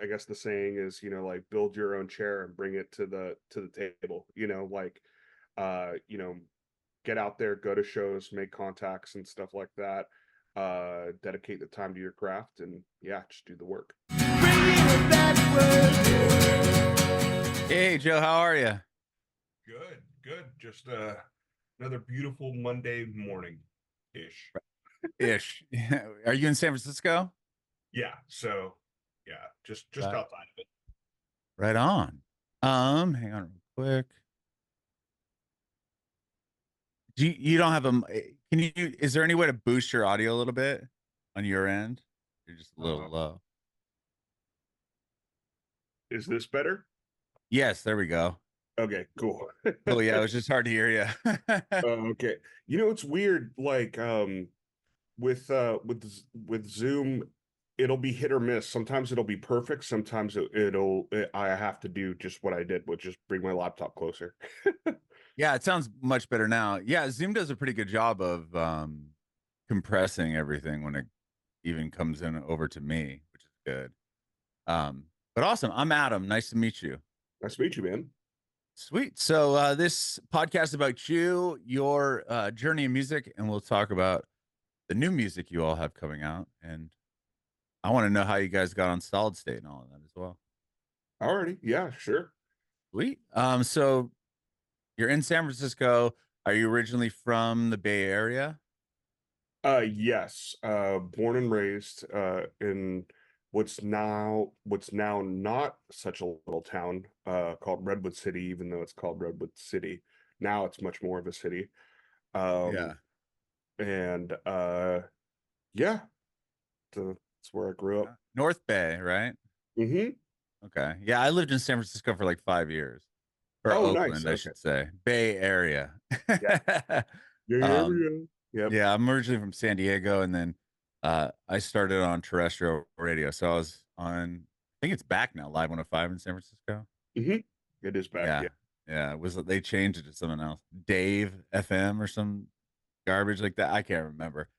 I guess the saying is, like build your own chair and bring it to the table, like you know, get out there, go to shows, make contacts and stuff like that. Dedicate the time to your craft and yeah, just do the work. Bringin It Backwards. Hey Joe, how are you? Good, good. Just another beautiful Monday morning ish. Ish. Are you in San Francisco? Yeah, so yeah, just Uh, outside of it. right on. Hang on real quick. You don't have can you is there any way to boost your audio a little bit on your end? You're just a little Uh, low. is this better? Yes, there we go. Okay, cool. Cool. Yeah, it was just hard to hear you. Okay. It's weird, like with Zoom, it'll be hit or miss. Sometimes it'll be perfect, sometimes I have to do just what I did, which is bring my laptop closer. Yeah, it sounds much better now. Yeah, Zoom does a pretty good job of compressing everything when it even comes in over to me, which is good. But awesome. I'm Adam. Nice to meet you. Nice to meet you, man. Sweet. So this podcast is about you, your journey in music, and we'll talk about the new music you all have coming out. And I want to know how you guys got on Solid State and all of that as well. Alrighty, yeah, sure. Sweet. So you're in San Francisco. Are you originally from the Bay Area? Yes. Born and raised in what's now not such a little town called Redwood City, even though it's called Redwood City. Now it's much more of a city. Um Yeah. and yeah, that's where I grew up. North Bay, right? Mm-hmm. Okay. Yeah, I lived in San Francisco for like 5 years, or Oh, nice. Oakland, I Okay. should say. Bay Area. Yeah. Yeah, yeah, um, yeah. Yep. Yeah, I'm originally from San Diego, and then I started on terrestrial radio. So I was on, I think it's back now, Live 105 in San Francisco. Mm-hmm. It is back, Yeah, yeah. yeah. It was they changed it to something else, Dave FM or some garbage like that. I can't remember.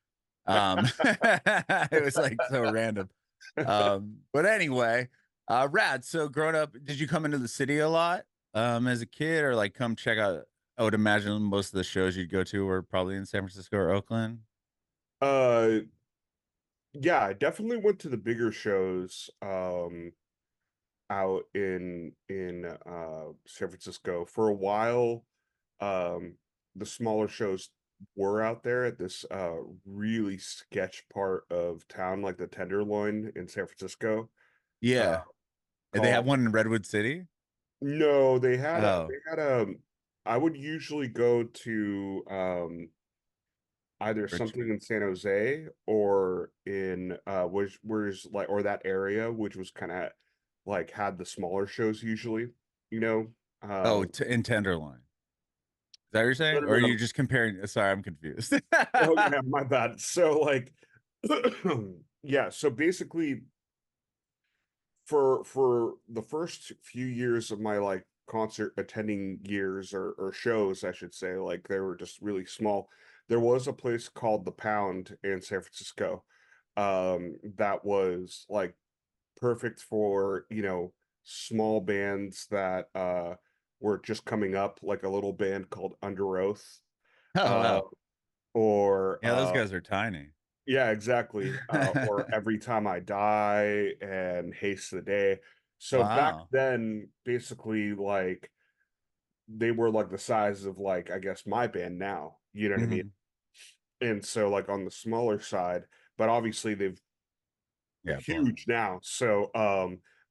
It was like so random. But anyway, rad. So growing up, did you come into the city a lot as a kid, or like come check out? I would imagine most of the shows you'd go to were probably in San Francisco or Oakland. Uh yeah, I definitely went to the bigger shows out in San Francisco. For a while, the smaller shows were out there at this really sketch part of town, like the Tenderloin in San Francisco. Uh Yeah. They have called one in Redwood City? No, Oh, they had I would usually go to either something Richmond. in San Jose or in where's like or that area, which was kind of like had the smaller shows usually, you know. Oh, Um in Tenderloin. Is that what you're no, saying? no, Or are no, you no. just comparing? Sorry, I'm confused. Oh yeah, my bad. So like yeah, so basically for the first few years of my like concert attending years or shows, I should say, like they were just really small. There was a place called the Pound in San Francisco that was like perfect for, small bands that were just coming up, like a little band called Under Oath, Oh, uh wow. or Yeah, those guys are tiny. yeah, exactly. Or Every Time I Die and Haste the Day. So back Wow. then, basically, like they were like the size of like I guess my band now. You know what I mean? Hmm. And so like on the smaller side, but obviously they're Yeah, blown up. huge now. So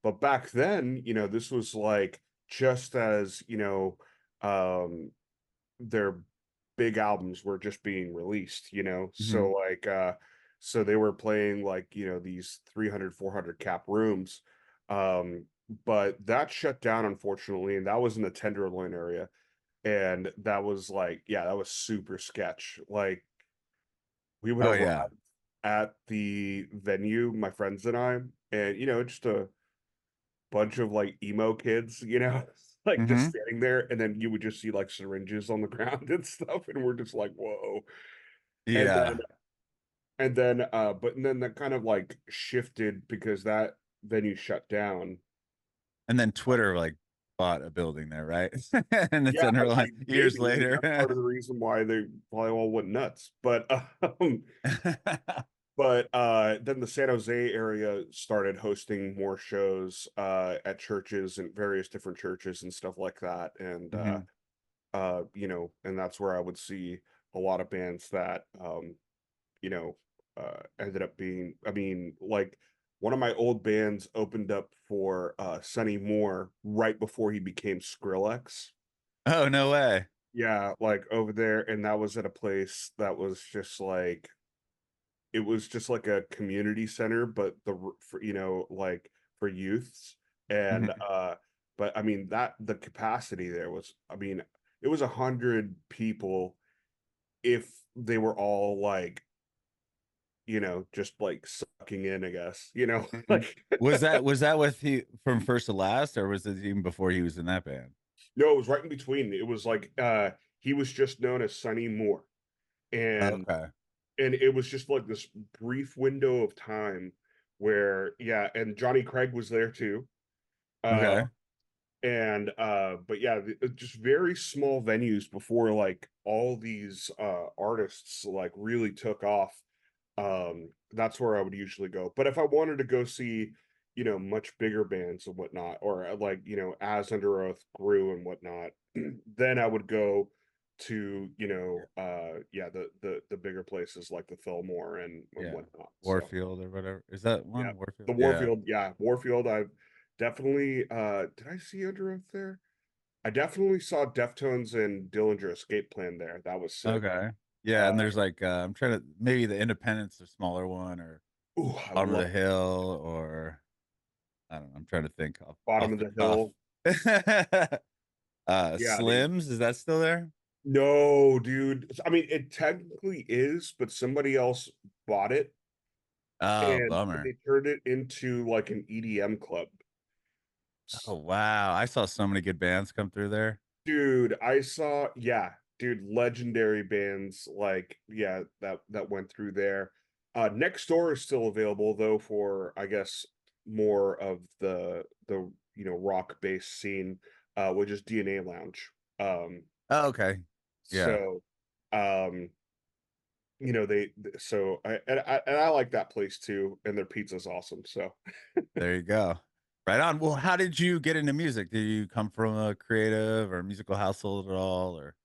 but back then, this was like just as, um their big albums were just being released, Hmm. so like so they were playing like these 300, 400 cap rooms, um but that shut down unfortunately, and that was in the Tenderloin area, and that was like, yeah, that was super sketch. Like we would Oh, arrive yeah. at the venue, my friends and I, and just a bunch of like emo kids, like just Hmm. standing there, and then you would just see like syringes on the ground and stuff, and we're just like, whoa. And then Yeah. but then that kind of like shifted because that venue shut down. And then Twitter like bought a building there, right? And it's Yeah, under like years maybe. I mean, later. that's part of the reason why they probably all went nuts. But then the San Jose area started hosting more shows at churches and various different churches and stuff like that. And Mhm. you know, and that's where I would see a lot of bands that you know, ended up being, I mean, like one of my old bands opened up for Sonny Moore right before he became Skrillex. Oh, no way. Yeah, like over there, and that was at a place that was just like it was just like a community center, but for, you know, like for youths. And Mhm. but I mean that the capacity there was, I mean, it was 100 people if they were all like, you know, just like sucking in, I guess, you know, Mhm. like Was that with he from first to last, or was it even before he was in that band? no, it was right in between. It was like he was just known as Sonny Moore. And Okay. it was just like this brief window of time where, yeah, and Johnny Craig was there too. Uh Okay. but yeah, just very small venues before like all these artists like really took off. That's where I would usually go. But if I wanted to go see, you know, much bigger bands and whatnot, or like, you know, as Under Oath grew and whatnot, then I would go to, you know, yeah, the bigger places like the Fillmore and Yeah. whatnot. So Warfield or whatever. Is that yeah, one? Warfield? the Yeah. Warfield, yeah, Warfield. I've definitely did I see Under Oath there? I definitely saw Deftones and Dillinger Escape Plan there. That was sick. Okay. Yeah, Uh, and there's like I'm trying to maybe the Independence, the smaller one, or ooh, I Bottom of love the Hill, or I don't know. I'm trying to think Bottom off of the the cuff. Hill. Yeah, dude. Slims, is that still there? No, dude. I mean, it technically is, but somebody else bought it Oh, and bummer. they turned it into like an EDM club. Oh, wow. I saw so many good bands come through there. Dude, I saw, yeah, dude, legendary bands like, yeah, that went through there. Next door is still available though for, I guess, more of the you know, rock based scene, which is DNA Lounge. Oh, okay. Yeah, So um you know, so I like that place too, and their pizza's awesome. So there you go. Right on. Well, how did you get into music? Did you come from a creative or musical household at all, or?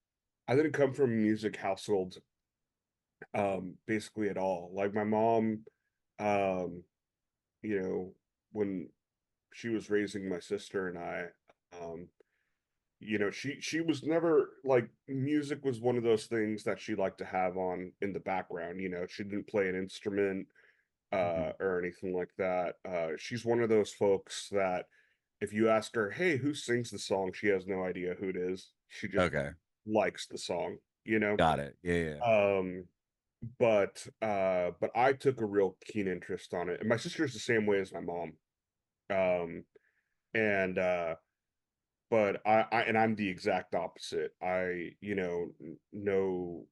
I didn't come from a music household basically at all. Like my mom, um, you know, when she was raising my sister and I, um, you know, she was never like music was one of those things that she liked to have on in the background. You know, she didn't play an instrument Mhm. or anything like that. She's one of those folks that if you ask her, "Hey, who sings the song?" She has no idea who it is. She just Okay. likes the song, you know. Got it. Yeah, yeah. Um, but I took a real keen interest on it, and my sister's the same way as my mom. Um, and but and I'm the exact opposite. I, you know, know,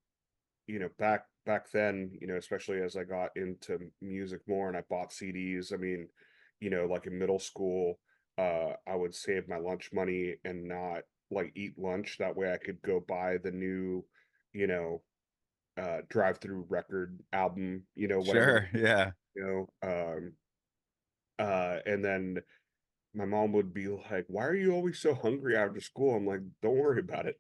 you know, back then, you know, especially as I got into music more and I bought CDs. I mean, you know, like in middle school, I would save my lunch money and not like eat lunch. That way I could go buy the new, you know, Drive-Thru record album, you know, whatever, Sure. Yeah. you know, and then my mom would be like, "Why are you always so hungry after school?" I'm like, "Don't worry about it."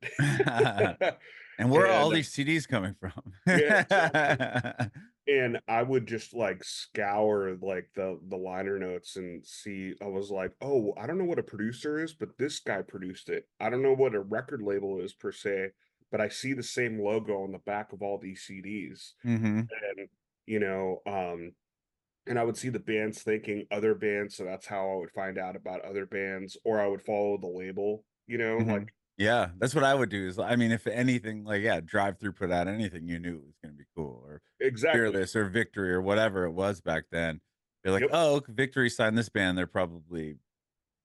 And where are all And these CDs coming from? yeah, exactly. And I would just like scour like the liner notes and see. I was like, "Oh, I don't know what a producer is, but this guy produced it. I don't know what a record label is per se, but I see the same logo on the back of all these CDs." Mhm. And you know, and I would see the bands thinking other bands, so that's how I would find out about other bands, or I would follow the label, you know, like Mhm. Yeah, that's what I would do is I mean, if anything, like, yeah, Drive-Thru put out anything, you knew it was gonna be cool, or exactly. Fearless or Victory or whatever it was back then. You're like, Yep, "Oh, Victory signed this band, they're probably,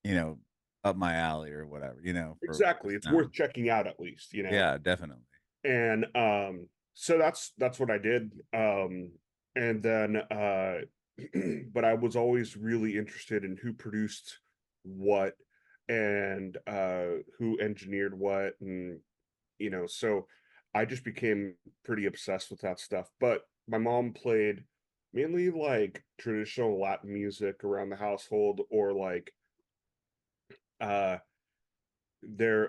you know, up my alley or whatever," for the exactly. It's worth sound. checking out at least, you know. Yeah, definitely. And so that's what I did. And then but I was always really interested in who produced what and who engineered what, and so I just became pretty obsessed with that stuff. But my mom played mainly like traditional Latin music around the household, or like uh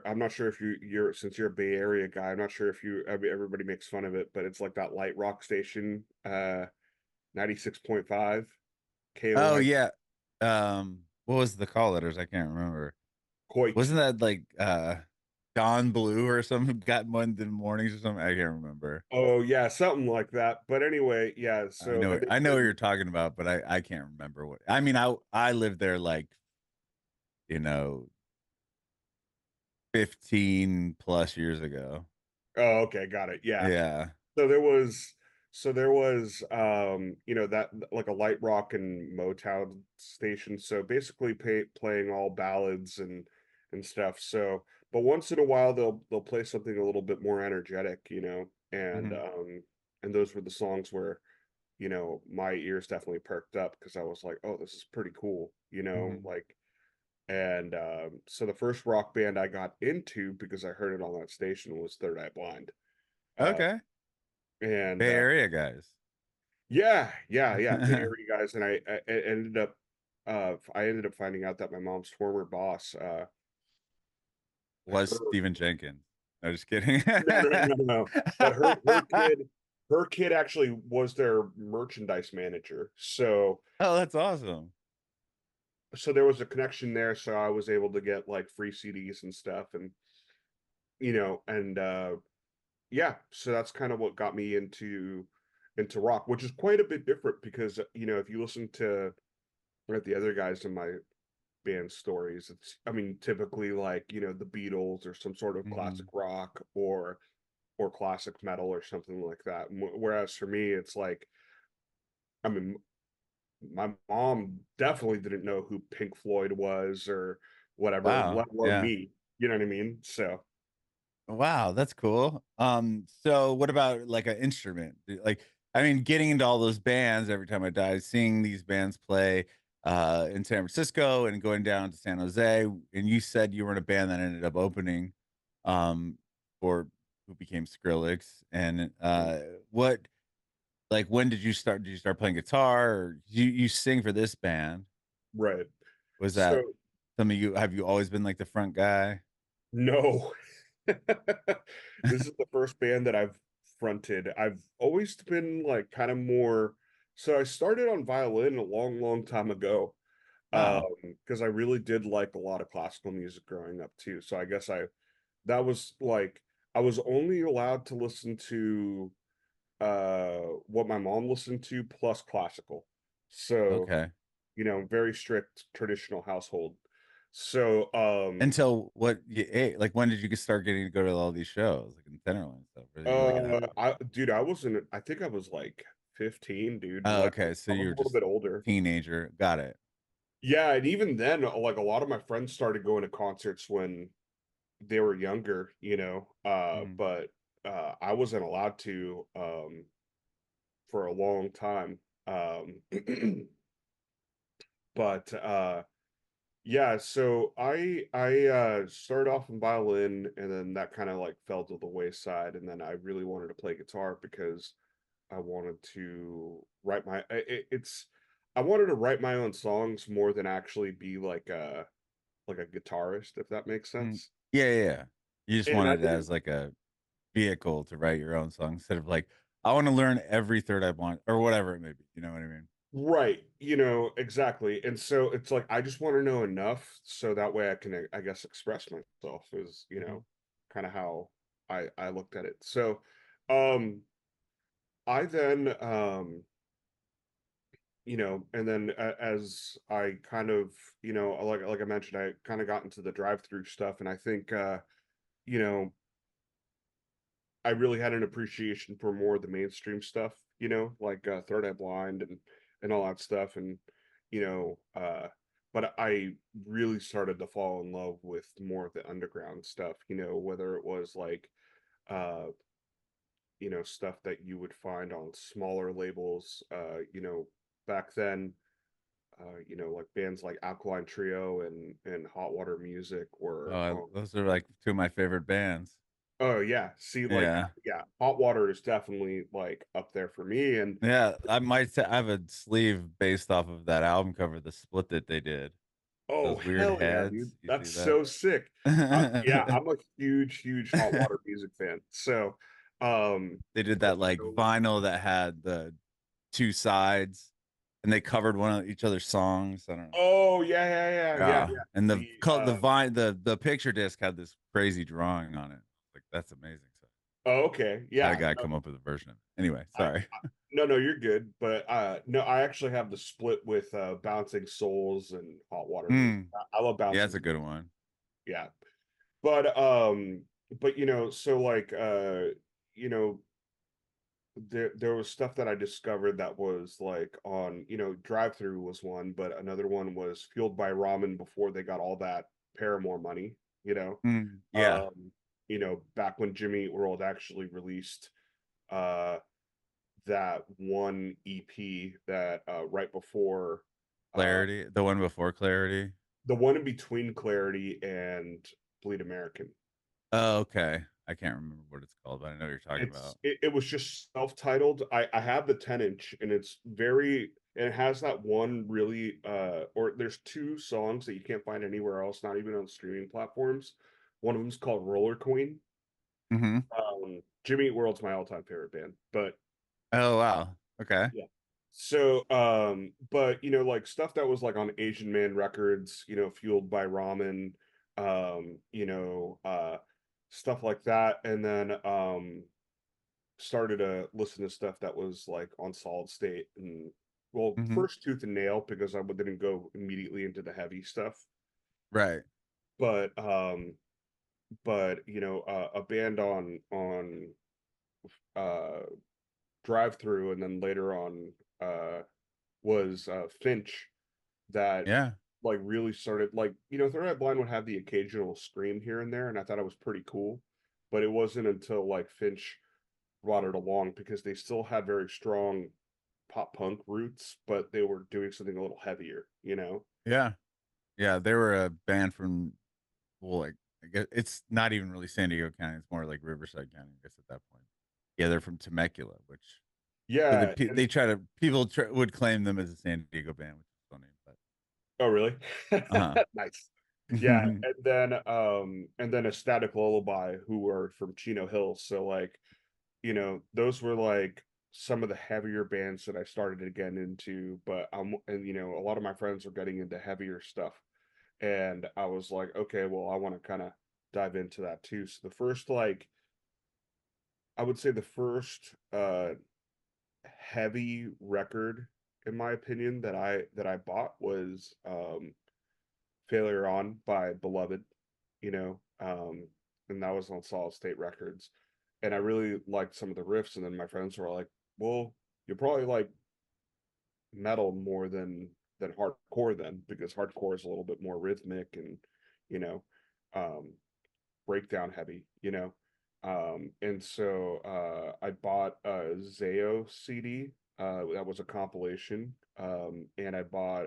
I'm not sure if you're since you're a Bay Area guy, I'm not sure if I mean, everybody makes fun of it, but it's like that light rock station, 96.5 Oh KOI yeah. What was the call letters? I can't remember. Coit. Wasn't that like Don Blue or something got one in the mornings or something? I can't remember. Oh yeah, something like that. But anyway, yeah, so and they I know what played you're talking about, but I can't remember what. I mean, I lived there like, you know, 15 plus years ago. oh, okay, got it. Yeah. Yeah. So there was that like a light rock and Motown station. So basically playing all ballads and stuff. So but once in a while they'll play something a little bit more energetic, Hmm. and those were the songs where, my ears definitely perked up because I was like, oh, this is pretty cool, Hmm. like and so the first rock band I got into because I heard it on that station was Third Eye Blind. Uh, Okay. and Bay Area guys. Yeah, yeah, yeah, Bay Area guys, and I ended up finding out that my mom's former boss, Was her Stephen Jenkins. No, just kidding. no, but her kid actually was their merchandise manager. Oh, that's awesome. So there was a connection there, so I was able to get like free CDs and stuff, and and yeah, so that's kind of what got me into rock, which is quite a bit different because if you listen to the other guys in my band stories, it's I mean typically like the Beatles or some sort of classic Hmm. rock or classic metal or something like that. Whereas for me it's like, I mean, my mom definitely didn't know who Pink Floyd was or whatever, Wow. let alone Yeah. me, you know what I mean? So Wow, that's cool. So what about like an instrument? Like, I mean, getting into all those bands every time I die, seeing these bands play in San Francisco and going down to San Jose. And you said you were in a band that ended up opening um or who became Skrillex. And what like when did you start playing guitar, or you sing for this band? right. Was that So some of you have you always been like the front guy? no. This is the first band that I've fronted. I've always been like kind of more, so I started on violin a long, long time ago. Wow. Because I really did like a lot of classical music growing up too. So I guess that was like I was only allowed to listen to what my mom listened to plus classical. So, Okay. very strict traditional household. So, Until what like when did you start getting to go to all these shows like in Tenderland and stuff? Or you like dude, I think I was like 15, dude. oh, Like okay, so I was you a were little just bit older. teenager. Got it. Yeah, and even then, like a lot of my friends started going to concerts when they were younger, Mhm. but I wasn't allowed to for a long time. But yeah, so I started off in violin, and then that kind of like fell to the wayside, and then I really wanted to play guitar because I wanted to write it's I wanted to write my own songs more than actually be like a guitarist, if that makes Mm. sense. Yeah, yeah, yeah. You just And I wanted it didn't as like a vehicle to write your own song instead of like, I want to learn every third I want or whatever it may be. You know what I mean? right, exactly. And so it's like I just want to know enough so that way I can, I guess, express myself is, Mhm. kind of how I looked at it. So um I then and then as I kind of, like I mentioned, I kind of got into the drive-through stuff, and I think you know, I really had an appreciation for more of the mainstream stuff, like Third Eye Blind and all that stuff, and but I really started to fall in love with more of the underground stuff, whether it was like uh, stuff that you would find on smaller labels, back then, you know, like bands like Alkaline Trio and Hot Water Music were Those are like two of my favorite bands. oh yeah. See, like Yeah. yeah, Hot Water is definitely like up there for me. And Yeah, I have a sleeve based off of that album cover, the split that they did. oh Those weird hell yeah, dude. heads. You see That's that? so sick. Yeah, I'm a huge Hot Water Music fan. So They did that like so, vinyl that had the two sides and they covered one of each other's songs. I don't know. oh Yeah. yeah. And The the picture disc had this crazy drawing on it. Like that's amazing. So oh, okay. I had a Yeah. guy come up with a version of it. Anyway, I, sorry. no, no, you're good. But no, I actually have the split with Bouncing Souls and Hot Water Music. Mm, I love yeah, Bouncing it's a good one. yeah. But you know, so like you know, there was stuff that I discovered that was like on, you know, Drive-Thru was one, but another one was Fueled by Ramen before they got all that Paramore money, you know. Mm, yeah. Um, you know, back when Jimmy Eat World actually released uh that one EP that right before Clarity, the one before Clarity. the one in between Clarity and Bleed American. Oh, okay. I can't remember what it's called, but I know what you're talking about. It was just self-titled. I have the 10-inch and it's very and it has that one really or there's two songs that you can't find anywhere else, not even on streaming platforms. One of them's called Roller Queen. Mm-hmm. Jimmy Eat World's my all-time favorite band, but Oh wow. Okay. yeah. So, but you know, like stuff that was like on Asian Man Records, you know, Fueled by Ramen, you know, stuff like that, and then started to listen to stuff that was like on Solid State and well, Mm-hmm. first Tooth and Nail because I didn't go immediately into the heavy stuff, Right. but you know, a band on uh Drive-Thru and then later on was Finch that Yeah. like really started like you know Third Eye Blind would have the occasional scream here and there and I thought it was pretty cool, but it wasn't until like Finch brought it along because they still had very strong pop punk roots, but they were doing something a little heavier, you know. Yeah. Yeah. They were a band from well, like I guess it's not even really San Diego County. It's more like Riverside County, I guess at that point. Yeah, they're from Temecula, which so Yeah. they try to would claim them as a San Diego band, which is funny, but Oh, really? uh-huh. Nice. Yeah, and then a Static Lullaby, who were from Chino Hills. So like, you know, those were like some of the heavier bands that I started to get into. But and you know, a lot of my friends are getting into heavier stuff, and I was like, okay, well, I want to kind of dive into that too. So the first like, I would say the first heavy record, in my opinion, that I bought was Failure On by Beloved, you know, and that was on Solid State Records. And I really liked some of the riffs, and then my friends were like, well, you probably like metal more than hardcore then, because hardcore is a little bit more rhythmic and, you know, um, breakdown heavy, you know. And so I bought a Zayo CD, that was a compilation. And I bought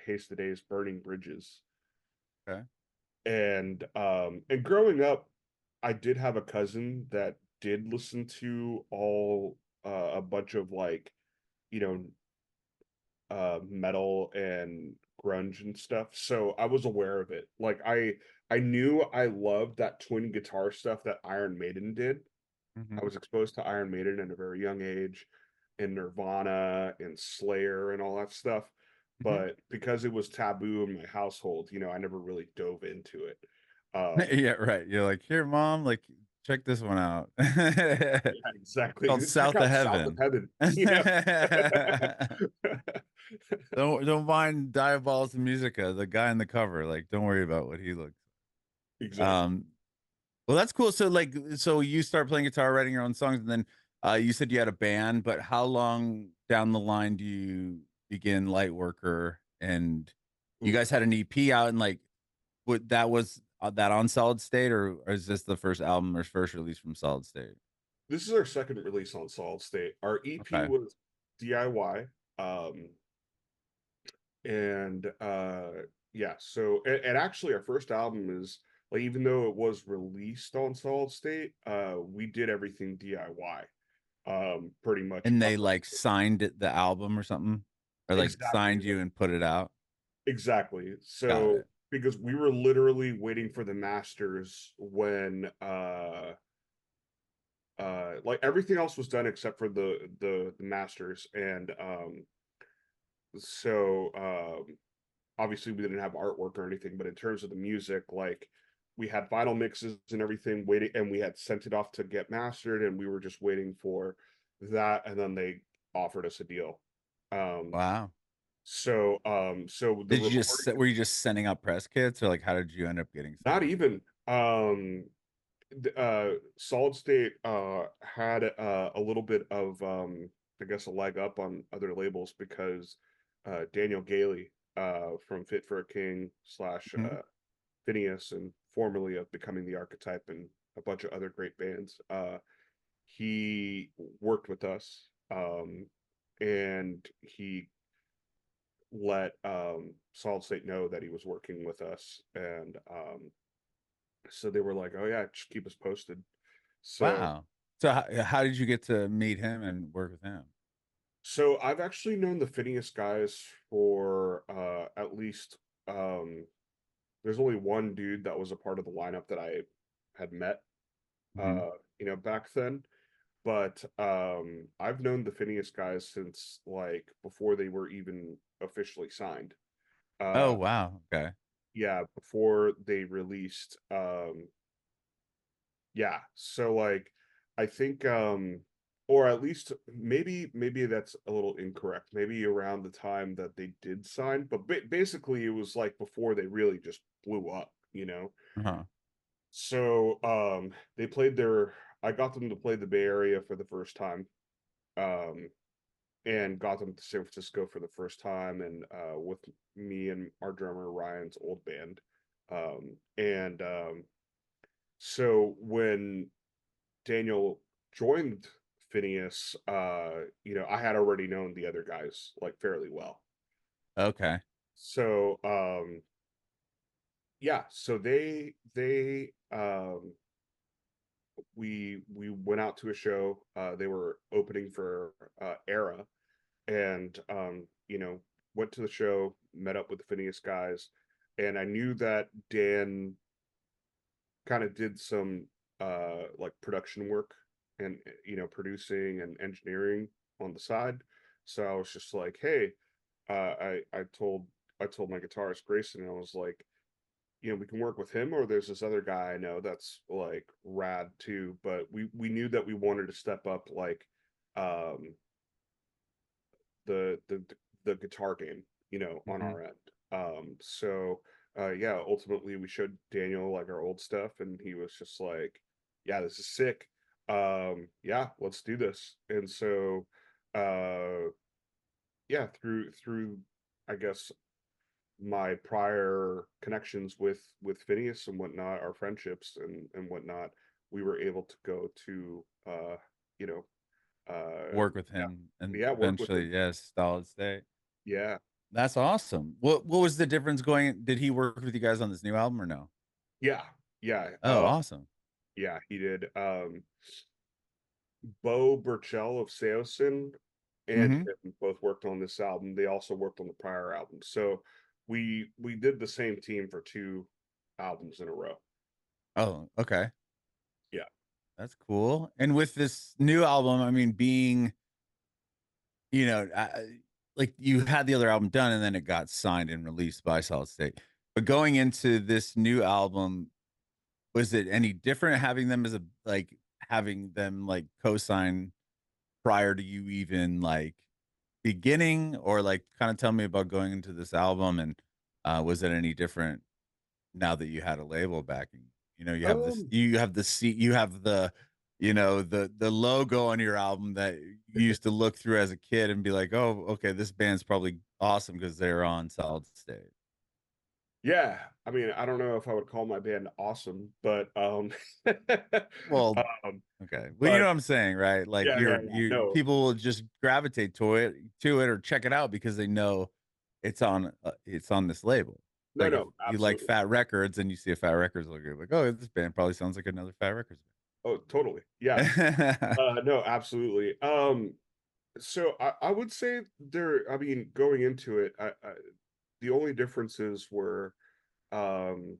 Haste the Days Burning Bridges. Okay. And growing up, I did have a cousin that did listen to all a bunch of like, you know, metal and grunge and stuff. So I was aware of it. Like I knew I loved that twin guitar stuff that Iron Maiden did. I Mm-hmm. was exposed to Iron Maiden at a very young age and Nirvana and Slayer and all that stuff. Mm-hmm. But because it was taboo in my household, you know, I never really dove into it. Yeah, right. You're like, here, mom, like check this one out. Yeah, exactly. Called Check South of out South of Heaven. Heaven, you know. Don't mind Diabolos and Musica, the guy in the cover. Like, don't worry about what he looks. Exactly. Um, well, that's cool. So, like, so you start playing guitar, writing your own songs, and then you said you had a band. But how long down the line do you begin Lightworker? And you Ooh. guys had an EP out, and like, what that was that on Solid State, or is this the first album or first release from Solid State? This is our second release on Solid State. Our EP Okay. was DIY. Um, and yeah, so and actually our first album is like, even though it was released on Solid State, we did everything DIY, pretty much. And they like signed the album or something, or like Exactly, signed you and put it out. exactly. Got So it. because we were literally waiting for the masters when like everything else was done except for the masters, and so obviously we didn't have artwork or anything, but in terms of the music, like we had vinyl mixes and everything waiting, and we had sent it off to get mastered, and we were just waiting for that, and then they offered us a deal. Um, Wow. so the Did you recording, just were you just sending out press kits, or like how did you end up getting not signed? even Solid State had a little bit of I guess a leg up on other labels because Daniel Gailey from Fit for a King slash Mhm. Phinehas, and formerly of Becoming the Archetype and a bunch of other great bands, he worked with us, and he let Solid State know that he was working with us, and so they were like, "Oh yeah, just keep us posted." So, Wow. So how did you get to meet him and work with him? so I've actually known the Phineas guys for at least there's only one dude that was a part of the lineup that I had met Mhm. back then, but I've known the Phineas guys since like before they were even officially signed. Oh, Uh wow. Okay. yeah, before they released yeah, so like I think or at least maybe that's a little incorrect. Maybe around the time that they did sign, but basically it was like before they really just blew up, you know. Uh-huh. So they played their I got them to play the Bay Area for the first time. Um and got them to San Francisco for the first time, and with me and our drummer Ryan's old band. And so when Daniel joined Phineas, I had already known the other guys like fairly well. Okay. So yeah, so they we went out to a show. They were opening for Era, and went to the show, met up with the Phineas guys, and I knew that Dan kind of did some like production work and producing and engineering on the side. So I was just like, hey, I told my guitarist Grayson, and I was like, we can work with him, or there's this other guy I know that's like rad too, but we knew that we wanted to step up like um the the the guitar game, on Mhm. our end. So yeah, ultimately we showed Daniel like our old stuff, and he was just like, "Yeah, this is sick. Yeah, let's do this." And so yeah, through I guess my prior connections with Phineas and whatnot, our friendships and whatnot, we were able to go to you know Work with yeah, him and yeah, work with eventually, him. yes, Solid State. Yeah. That's awesome. What was the difference going did he work with you guys on this new album or no? Yeah, yeah, Oh, awesome. yeah, he did. Beau Burchell of Saosin and Mhm. him both worked on this album. They also worked on the prior album. So we did the same team for two albums in a row. Oh, okay. Yeah. That's cool. And with this new album, I mean, being, you know, like you had the other album done and then it got signed and released by Solid State. But going into this new album, was it any different having them as a like having them like co-sign prior to you even like beginning, or like kind of tell me about going into this album, and was it any different now that you had a label backing? You know, you have this, Um you have the seat, you have the, the logo on your album that you used to look through as a kid and be like, oh, okay, this band's probably awesome because they're on Solid State. yeah, I mean, I don't know if I would call my band awesome, but Well, um okay. Well, you know but what I'm saying, right? Like yeah, yeah, yeah. you No. people will just gravitate to it or check it out because they know it's on this label. No, Like if no, you like absolutely. Fat Records and you see a Fat Records logo, you're like, oh, this band probably sounds like another Fat Records Oh, totally. Yeah. band. No, absolutely. So I would say I mean, going into it, the only differences were um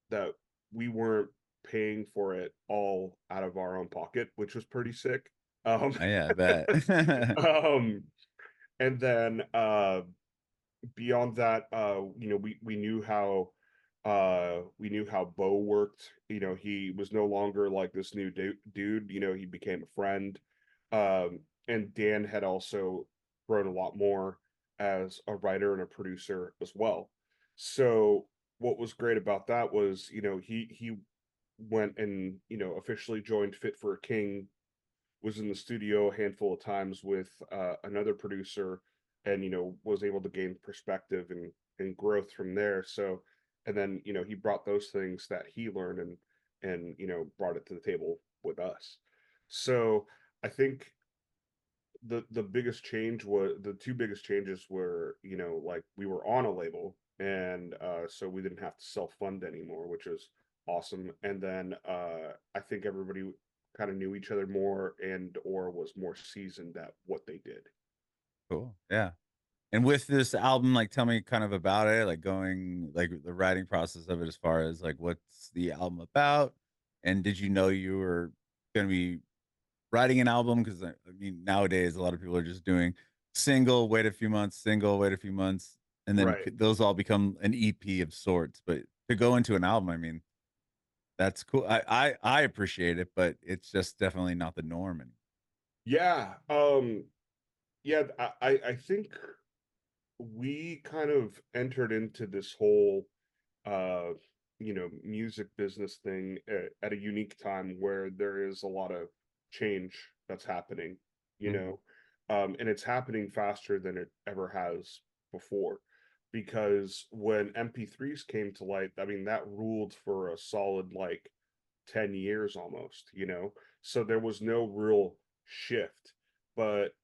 that we weren't paying for it all out of our own pocket, which was pretty sick. Yeah, I bet. um, and then beyond that, we knew how Beau worked. You know, he was no longer like this new dude. You know, he became a friend. And Dan had also grown a lot more as a writer and a producer as well. So what was great about that was, he went and, officially joined Fit for a King, was in the studio a handful of times with another producer, and was able to gain perspective and growth from there. So, and then he brought those things that he learned and brought it to the table with us. So I think the biggest change was the two biggest changes were, like, we were on a label, and so we didn't have to self-fund anymore, which is awesome. And then I think everybody kind of knew each other more and or was more seasoned at what they did. Cool. Yeah. And with this album, like, tell me kind of about it, like going, like the writing process of it, as far as like what's the album about, and did you know you were going to be writing an album? Because I mean, nowadays a lot of people are just doing single, wait a few months, single, wait a few months, and then Right. those all become an EP of sorts. But to go into an album, I mean, that's cool. I appreciate it, but it's just definitely not the norm. And Yeah. Yeah, I think we kind of entered into this whole uh music business thing at a unique time where there is a lot of change that's happening, you Mhm. know and it's happening faster than it ever has before, because when MP3s came to light, I mean, that ruled for a solid like 10 years almost, so there was no real shift. But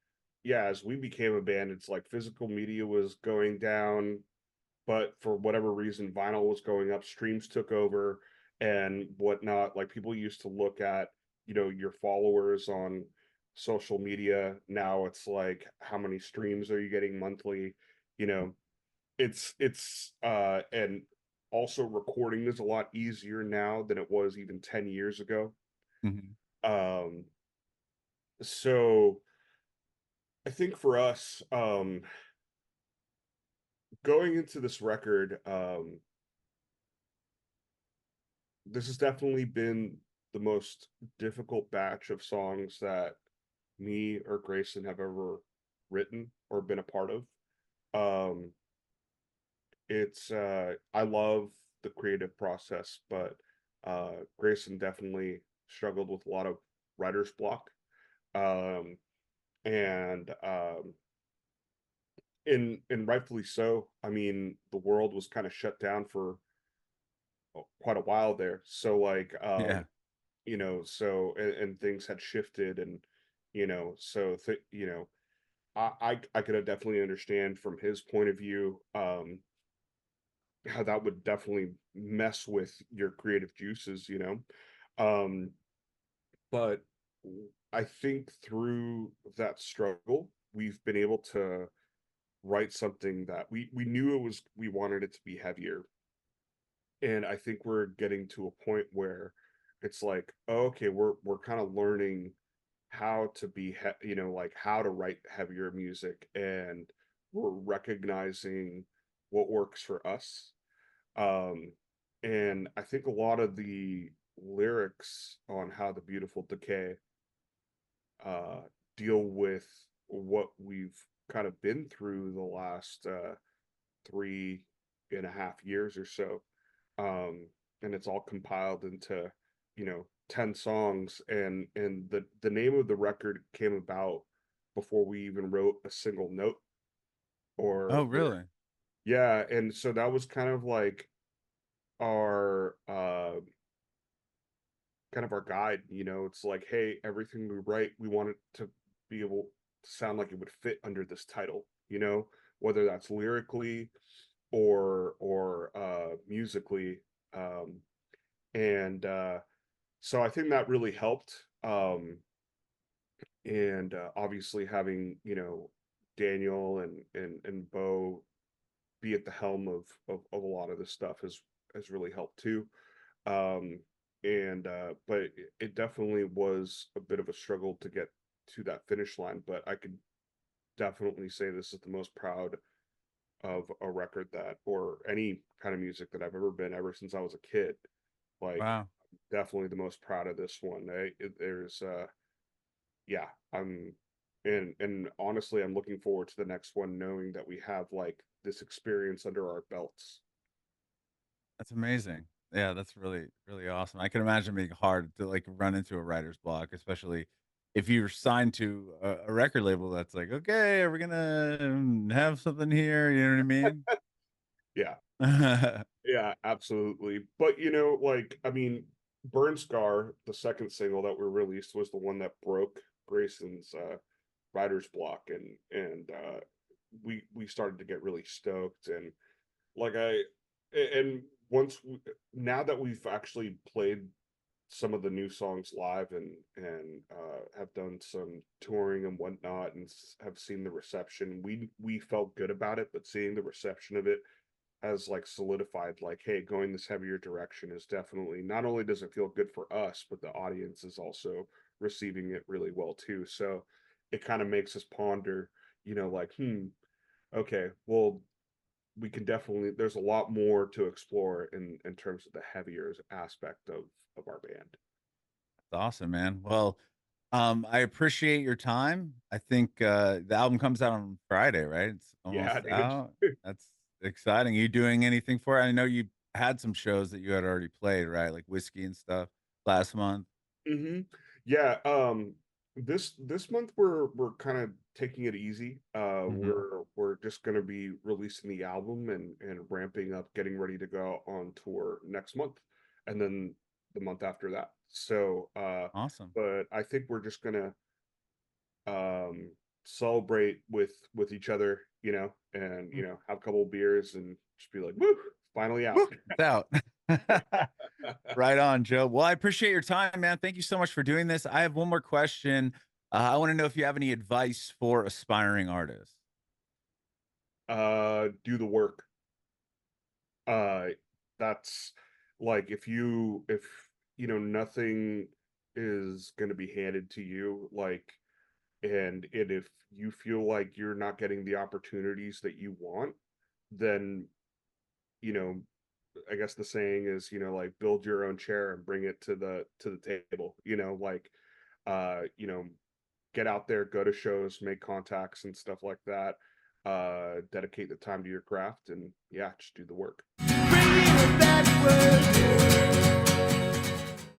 yeah, as we became a band, it's like physical media was going down, but for whatever reason, vinyl was going up, streams took over and whatnot. Like, people used to look at, your followers on social media. Now it's like, how many streams are you getting monthly? You know, and also recording is a lot easier now than it was even 10 years ago. Mhm. Um, so I think for us, going into this record, this has definitely been the most difficult batch of songs that me or Grayson have ever written or been a part of. Um, it's I love the creative process, but Grayson definitely struggled with a lot of writer's block. Um, and and rightfully so. I mean, the world was kind of shut down for quite a while there. So like Yeah. so and things had shifted, and so I could have definitely understand from his point of view, how that would definitely mess with your creative juices, um but I think through that struggle, we've been able to write something that we knew we wanted it to be heavier. And I think we're getting to a point where it's like, oh, okay, we're kind of learning how to be like how to write heavier music, and we're recognizing what works for us. um and I think a lot of the lyrics on How the Beautiful Decay uh deal with what we've kind of been through the last 3.5 years or so. And it's all compiled into 10 songs, and the name of the record came about before we even wrote a single note Oh, or lyric. really? Yeah, and so that was kind of like our kind of our guide. It's like, hey, everything we write, we want it to be able to sound like it would fit under this title. whether that's lyrically or musically. Um, and so I think that really helped. And obviously having, you know, Daniel and Beau be at the helm of a lot of this stuff has really helped too. Um, and but it definitely was a bit of a struggle to get to that finish line, but I could definitely say this is the most proud of a record that, or any kind of music that I've ever been ever since I was a kid. Like, Wow. definitely the most proud of this one. There's yeah, and honestly, I'm looking forward to the next one, knowing that we have like this experience under our belts. That's amazing. Yeah, that's really, really awesome. I can imagine being hard to like run into a writer's block, especially if you're signed to a record label that's like, okay, are we gonna have something here? You know what I mean? Yeah, yeah, absolutely. But you know, like, I mean, Burn Scar, the second single that we released, was the one that broke Grayson's writer's block, and we started to get really stoked. And like and once now that we've actually played some of the new songs live and have done some touring and whatnot, and have seen the reception, we felt good about it. But seeing the reception of it has like solidified, like, hey, going this heavier direction is definitely, not only does it feel good for us, but the audience is also receiving it really well too. So it kind of makes us ponder, you know, like, okay, well, we can definitely, there's a lot more to explore in terms of the heavier aspect of our band. That's awesome, man. Well, I appreciate your time. I think the album comes out on Friday, right? It's Yeah, almost dude. out. That's exciting. You doing anything for it? I know you had some shows that you had already played, right? Like whiskey and stuff last month. Hmm. Yeah. This month we're kind of taking it easy. Hmm. We're just gonna be releasing the album and ramping up, getting ready to go on tour next month, and then the month after that. So, Awesome. but I think we're just gonna um celebrate with each other, you know, and Mm. have a couple of beers and just be like, woo, finally out. Woo, it's out. Right on, Joe. Well, I appreciate your time, man. Thank you so much for doing this. I have one more question. I want to know if you have any advice for aspiring artists. Do the work. uh that's like, if you know, nothing is going to be handed to you, like, and if you feel like you're not getting the opportunities that you want, then, you know, I guess the saying is, you know, like, build your own chair and bring it to the table, you know, like, you know, get out there, go to shows, make contacts and stuff like that. Dedicate the time to your craft, and yeah, just do the work. Bringin it backwards.